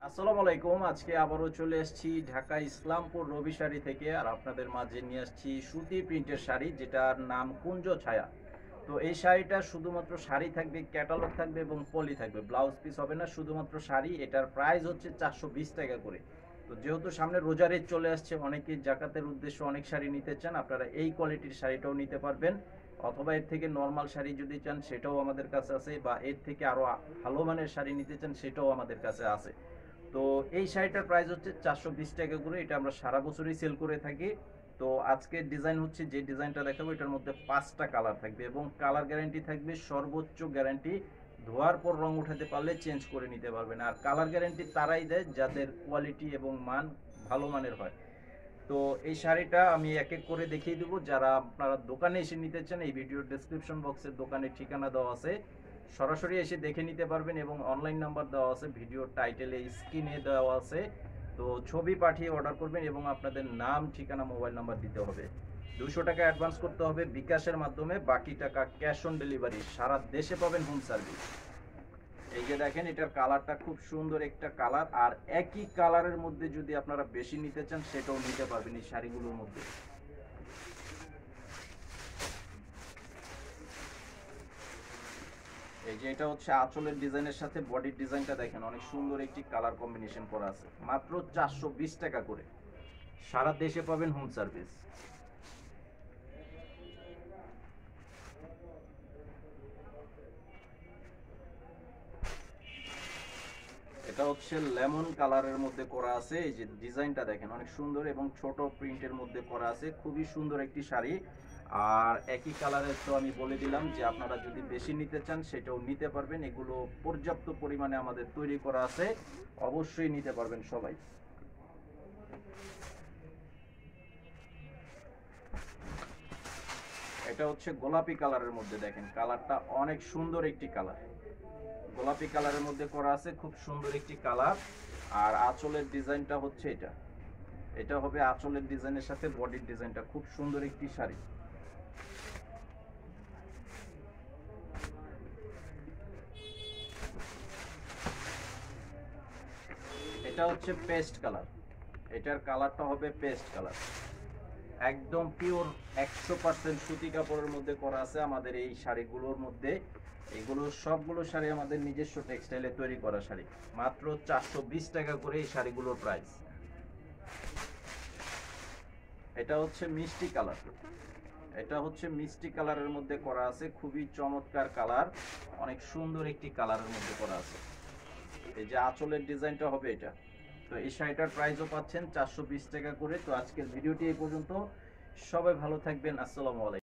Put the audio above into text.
আসসালামু আলাইকুম। আজকে আবারও চলে এসেছি ঢাকা ইসলামপুর রবি শাড়ি থেকে, আর আপনাদের মাঝে নিয়ে আসছি সুতি প্রিন্টের শাড়ি, যেটার নাম কুঞ্জ ছায়া। তো এই শাড়িটা শুধুমাত্র শাড়ি থাকবে, ক্যাটালগ থাকবে এবং পলি থাকবে, ব্লাউজ পিস হবে না, শুধুমাত্র শাড়ি। এটার প্রাইস হচ্ছে 420 টাকা করে। তো যেহেতু সামনে রোজার ঈদ চলে আসছে, অনেকেই জাকাতের উদ্দেশ্যে অনেক শাড়ি নিতে চান, আপনারা এই কোয়ালিটির শাড়িটাও নিতে পারবেন। অথবা এর থেকে নর্মাল শাড়ি যদি চান সেটাও আমাদের কাছে আছে, বা এর থেকে আরও ভালো মানের শাড়ি নিতে চান সেটাও আমাদের কাছে আছে। তো এই শাড়িটার প্রাইস হচ্ছে 420 টাকা করে। এটা আমরা সারা বছরই সেল করে থাকি। তো আজকের ডিজাইন হচ্ছে, যে ডিজাইনটা দেখাবো এটার মধ্যে 5টা কালার থাকবে এবং কালার গ্যারান্টি থাকবে, সর্বোচ্চ গ্যারান্টি। ধোয়ার পর রং উঠাতে পারলে চেঞ্জ করে নিতে পারবেন। আর কালার গ্যারান্টি তারাই দেয় যাদের কোয়ালিটি এবং মান ভালো মানের হয়। তো এই শাড়িটা আমি এক এক করে দেখিয়ে দেবো। যারা আপনারা দোকানে এসে নিতে চান, এই ভিডিওর ডেসক্রিপশন বক্সে দোকানের ঠিকানা দেওয়া আছে, সরাসরি এসে দেখে নিতে পারবেন এবং অনলাইন নাম্বার দেওয়া আছে ভিডিওর টাইটেলে, স্ক্রিনে দেওয়া আছে। তো ছবি পাঠিয়ে অর্ডার করবেন এবং আপনাদের নাম, ঠিকানা, মোবাইল নাম্বার দিতে হবে। 200 টাকা অ্যাডভান্স করতে হবে বিকাশের মাধ্যমে, বাকি টাকা ক্যাশ অন ডেলিভারি। সারা দেশে পাবেন হোম সার্ভিস। এই যে দেখেন, এটার কালারটা খুব সুন্দর একটা কালার, আর একই কালারের মধ্যে যদি আপনারা বেশি নিতে চান সেটাও নিতে পারবেন এই শাড়িগুলোর মধ্যে। এই যে এটা হচ্ছে আঁচলের ডিজাইনের সাথে বডির ডিজাইনটা দেখেন, অনেক সুন্দর একটি কালার কম্বিনেশন করা আছে। মাত্র 420 টাকা করে। সারা দেশে পাবেন হোম সার্ভিস। এটা হচ্ছে লেমন কালারের মধ্যে করা আছে। এই যে ডিজাইনটা দেখেন, অনেক সুন্দর এবং ছোট প্রিন্টের মধ্যে করা আছে, খুবই সুন্দর একটি শাড়ি। আর একই কালারের তো আমি বলে দিলাম যে আপনারা যদি বেশি নিতে চান সেটাও নিতে পারবেন। এগুলো পর্যাপ্ত পরিমাণে আমাদের তৈরি করা আছে, অবশ্যই নিতে পারবেন সবাই। এটা হচ্ছে গোলাপি কালারের মধ্যে, দেখেন কালারটা অনেক সুন্দর একটি কালার। গোলাপি কালারের মধ্যে করা আছে, খুব সুন্দর একটি কালার। আর আঁচলের ডিজাইনটা হচ্ছে এটা। এটা হবে আঁচলের ডিজাইনের সাথে বডির ডিজাইনটা, খুব সুন্দর একটি শাড়ি। এটা হচ্ছে পেস্ট কালার। এটার কালারটা হবে পেস্ট কালার। একদম পিওর 100% সুতি কাপড়ের মধ্যে করা আছে আমাদের এই শাড়িগুলোর মধ্যে। এগুলো সবগুলো শাড়ি আমাদের নিজস্ব টেক্সটাইলে তৈরি করা শাড়ি। মাত্র 420 টাকা করে এই শাড়িগুলোর প্রাইস। এটা হচ্ছে মিষ্টি কালার। এটা হচ্ছে মিষ্টি কালারের মধ্যে করা আছে, খুবই চমৎকার কালার, অনেক সুন্দর একটি কালারের মধ্যে করা আছে। এই যে আঁচলের ডিজাইনটা হবে এটা। তো এই শাড়িটার প্রাইসও পাচ্ছেন 420 টাকা করে। তো আজকের ভিডিওটি এই পর্যন্ত। সবাই ভালো থাকবেন। আসসালামু আলাইকুম।